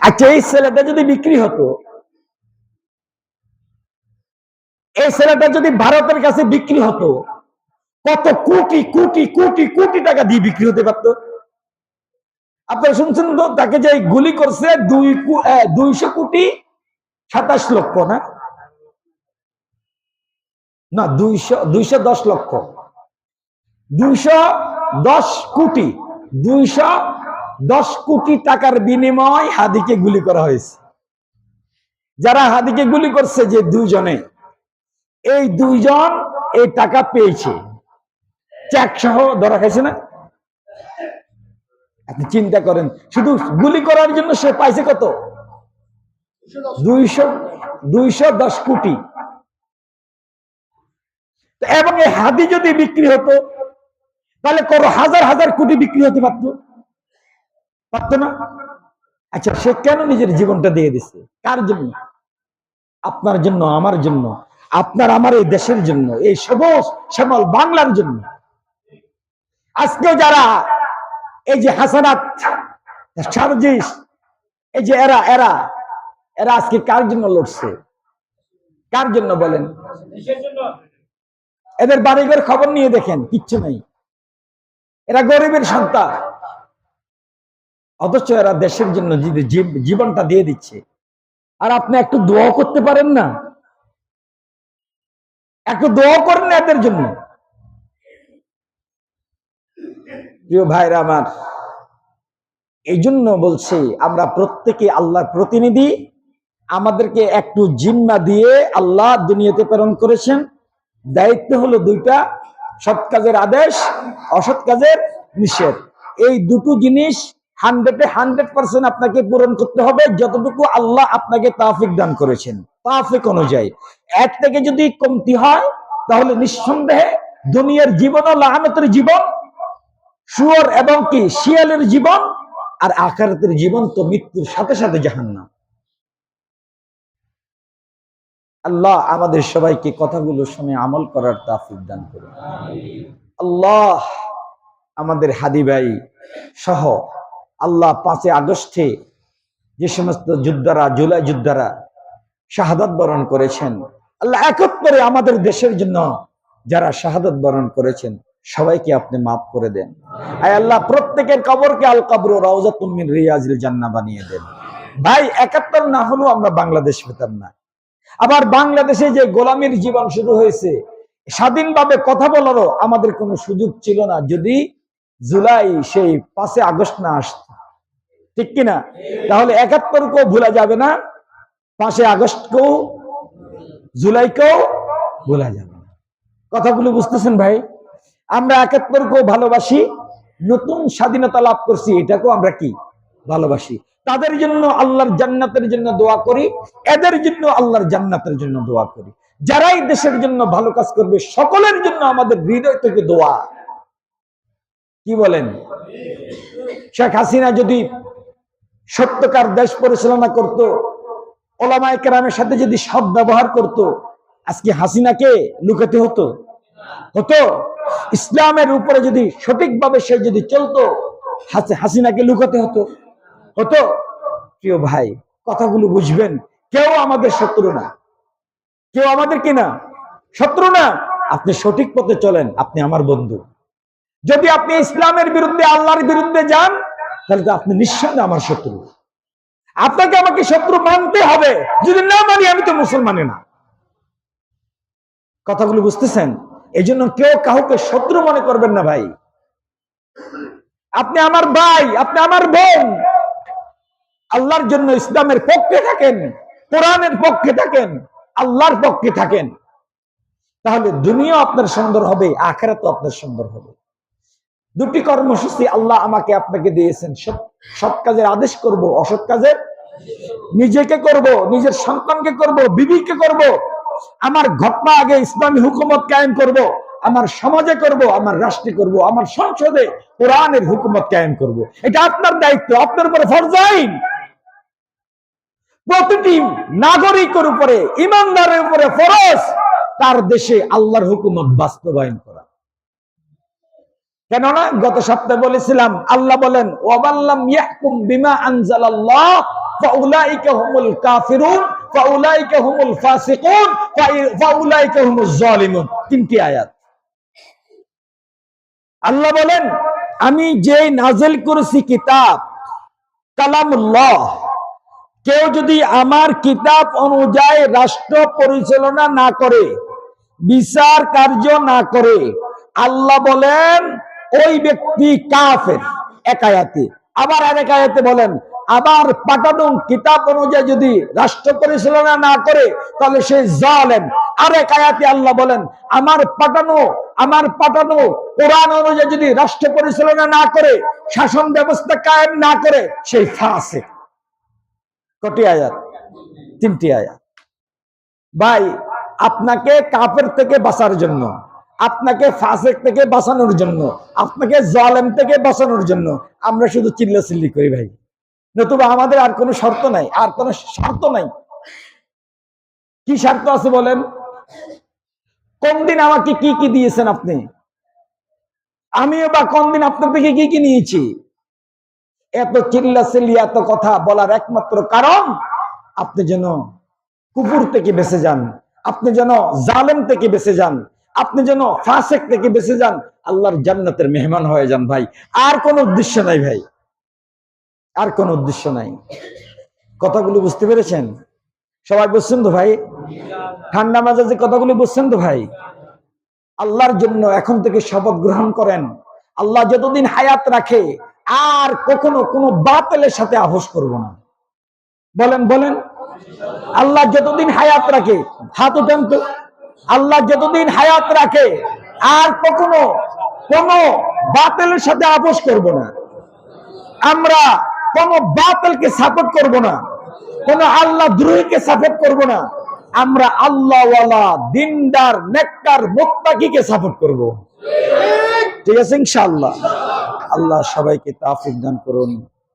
আচ্ছা, এই ছেলেটা যদি বিক্রি হতো, এই ছেলেটা যদি ভারতের কাছে বিক্রি হতো, কত কোটি কোটি কোটি কোটি টাকা দিয়ে বিক্রি হতে পারত। আপনারা শুনছেন তো, তাকে যে গুলি করছে 200 কোটি 27 লক্ষ, না না 210 লক্ষ, 210 কোটি, 210 কোটি টাকার বিনিময় হাদিকে গুলি করা হয়েছে। যারা হাদিকে গুলি করছে, যে দুইজনে, এই দুইজন এই টাকা পেয়েছে, চেক সহ ধরা খাইছে না। আপনি চিন্তা করেন, শুধু গুলি করার জন্য সে পাইছে কত? 210 কোটি। এবং এই হাদি যদি বিক্রি হতো, তাহলে কত হাজার হাজার কোটি বিক্রি হতে পারতো না? আচ্ছা, সে কেন নিজের জীবনটা দিয়ে দিচ্ছে? কার জন্য? আপনার জন্য, আমার জন্য, আপনার আমার এই দেশের জন্য, এই সবুজ শ্যামল বাংলার জন্য। আজকে যারা এই যে হাসানাত, সার্জিস, এই যে এরা এরা এরা আজকে কার জন্য লড়ছে? কার জন্য বলেন? এদের বাড়িঘর খবর নিয়ে দেখেন, কিচ্ছু নেই। এরা গরিবের সন্তান, অথচ এরা দেশের জন্য জীবনটা দিয়ে দিচ্ছে। আর আপনি একটু দোয়া করতে পারেন না? একটু দোয়া করেন না এদের জন্য। প্রিয় ভাইরা আমার, এই জন্য বলছি, আমরা প্রত্যেকে আল্লাহর প্রতিনিধি। আমাদেরকে একটু জিম্মা দিয়ে আল্লাহ দুনিয়াতে প্রেরণ করেছেন। দায়িত্ব হলো দুইটা: সৎ কাজের আদেশ, অসৎ কাজের নিষেধ। এই দুটো জিনিস 100% আপনাকে পূরণ করতে হবে, যতটুকু আল্লাহ আপনাকে তাওফিক দান করেছেন। তাওফিক অনুযায়ী এক থেকে যদি কমতি হয়, তাহলে নিঃসন্দেহে দুনিয়ার জীবন ও লাআনতের জীবন, শুয়োর এবং কি শিয়ালের জীবন, আর আখিরাতের জীবন তো মৃত্যুর সাথে সাথে জাহান্নাম। আল্লাহ আমাদের সবাইকে কথাগুলো শুনে আমল করার তাওফিক দান করুন। আল্লাহ আমাদের হাদি ভাই সহ আল্লাহ 5 আগস্টে যে সমস্ত যোদ্ধারা, জুলাই যোদ্ধারা শাহাদাত বরণ করেছেন, আল্লাহ একত্রে আমাদের দেশের জন্য যারা শাহাদাত বরণ করেছেন, সবাইকে আপনি মাফ করে দেন। আয় আল্লাহ, প্রত্যেকের কবরকে আল কবর রাউযাতুম মিন রিয়াজিল জান্নাহ বানিয়ে দেন। ভাই, 71 না হলেও আমরা বাংলাদেশ পেতাম না। আবার বাংলাদেশে যে গোলামীর জীবন শুরু হয়েছে, স্বাধীনভাবে কথা বলারও আমাদের কোনো সুযোগ ছিল না, যদি জুলাই সেই 5 আগস্ট না আসত। ঠিক কিনা? তাহলে 71কেও ভুলা যাবে না, 5 আগস্টকেও, জুলাইকেও ভুলা যাবে না। কথাগুলো বুঝতেছেন ভাই? আমরা 71কেও ভালোবাসি, নতুন স্বাধীনতা লাভ করছি এটাকেও আমরা কি ভালোবাসি। তাদের জন্য আল্লাহর জান্নাতের জন্য দোয়া করি, এদের জন্য আল্লাহর জান্নাতের জন্য দোয়া করি। যারাই দেশের জন্য ভালো কাজ করবে, সকলের জন্য আমাদের হৃদয় থেকে দোয়া। কি বলেন? শেখ হাসিনা যদি সত্যকার দেশ পরিচালনা করত, ওলামায়ে কেরামের সাথে যদি সৎ ব্যবহার করত, আজকে হাসিনাকে লুকাতে হতো? ইসলামের উপরে যদি সঠিকভাবে সে যদি চলতো, হাসিনাকে লুকাতে হতো? প্রিয় ভাই, কথাগুলো বুঝবেন। কেউ আমাদের শত্রু না, কেউ আমাদের কিনা শত্রু না। আপনি সঠিক পথে চলেন, আপনি আমার বন্ধু। যদি আপনি ইসলামের বিরুদ্ধে, আল্লাহর বিরুদ্ধে যান, তাহলে তো আপনি নিঃসন্দেহে আমার শত্রু। আপনাকে আমাকে শত্রু মানতে হবে, যদি না মানি আমি তো মুসলমানই না। কথাগুলো বুঝতেছেন? এই জন্য কেউ কাউকে শত্রু মনে করবেন না ভাই। আপনি আমার ভাই, আপনি আমার বোন। আল্লাহর জন্য ইসলামের পক্ষে থাকেন, কোরআনের পক্ষে থাকেন, আল্লাহর পক্ষে থাকেন, তাহলে দুনিয়া আপনার সুন্দর হবে, আখিরাতও আপনার সুন্দর হবে। দুটি কর্মসূচি আল্লাহ আমাকে আপনাকে দিয়েছেন: সৎ কাজের আদেশ করব, অসৎ কাজের নিজেকে করব, নিজের সন্তানকে করব, বিবিকে করব, আমার ঘটনা আগে ইসলামী হুকুমত কায়েম করব, আমার সমাজে করব, আমার রাষ্ট্রে করব, আমার সংসদে কোরআনের হুকুমত কায়েম করব। এটা আপনার দায়িত্ব, আপনার উপরে ফরজ আইন। প্রতিটি নাগরিকের উপরে, ইমানদারের উপরে ফরজ তার দেশে আল্লাহর হুকুমত বাস্তবায়ন করা। কেননা গত সপ্তাহে বলেছিলাম আল্লাহ বলেন ওয়াবাল্লাম ইয়াহকুম বিমা আনজালাল্লাহ ফাউলাইকা হুমুল কাফিরুন ফাউলাইকা হুমুল ফাসিকুন ফাউলাইকা হুমুজ জালিমুন। তিনটি আয়াত। আল্লাহ বলেন আমি যে নাযিল করেছি কিতাব কালামুল্লাহ, কেউ যদি আমার কিতাব অনুযায়ী রাষ্ট্র পরিচালনা না করে, বিচার কার্য না করে, আল্লাহ বলেন ওই ব্যক্তি কাফের। এক আয়াতে। আবার আরেক আয়াতে বলেন আবার পাঠানো কিতাব অনুযায়ী যদি রাষ্ট্র পরিচালনা না করে তাহলে সে জালেম। আরেক আয়াতে আল্লাহ বলেন আমার পাঠানো কোরআন অনুযায়ী যদি রাষ্ট্র পরিচালনা না করে, শাসন ব্যবস্থা কায়েম না করে, সেই ফাসিক। কটি আয়াত? তিনটি আয়াত। ভাই, আপনাকে কাফের থেকে বাঁচার জন্য, আপনাকে ফাসিক থেকে বাঁচানোর জন্য, আপনাকে জালেম থেকে বাঁচানোর জন্য আমরা শুধু চিল্লাচিল্লি করি ভাই, নতুবা আমাদের আর কোনো শর্ত নাই, আর কোনো স্বার্থ নাই। কি স্বার্থ আছে বলেন? কোন দিন আমাকে কি কি দিয়েছেন আপনি? আমিও বা কোন দিন আপনার থেকে কি কি নিয়েছি? এত চিল্লাচিল্লি, এত কথা বলার একমাত্র কারণ আপনি যেন কুফর থেকে বেঁচে যান, আপনি যেন জালেম থেকে বেঁচে যান, আপনি যেন ফাসিক থেকে বেঁচে যান, আল্লাহর জান্নাতের মেহমান হয়ে যান ভাই। আর কোনো উদ্দেশ্য নাই ভাই, আর কোনো উদ্দেশ্য নাই। কথাগুলো বুঝতে পেরেছেন? সবাই বুঝছেন তো ভাই? ঠান্ডা মেজাজে কথাগুলো বুঝছেন তো ভাই? আল্লাহর জন্য এখন থেকে শপথ গ্রহণ করেন, আল্লাহ যতদিন হায়াত রাখে আর কখনো কোনো বাতিলের সাথে আপোষ করব না। বলেন বলেন। আল্লাহ যতদিন হায়াত রাখে, হাত উঠান তো, আল্লাহ যতদিন হায়াত রাখে আর কখনো কোন বাতিলের সাথে আপোষ করব না। আমরা কোন বাতিলকে সাপোর্ট করব না, কোন আল্লাহ দ্রোহীকে সাপোর্ট করব না। আমরা আল্লাহওয়ালা দিনদার নেককার মুত্তাকিকে সাপোর্ট করব। ঠিক আছে ইনশাআল্লাহ। আল্লাহ সবাইকে তৌফিক দান করুন।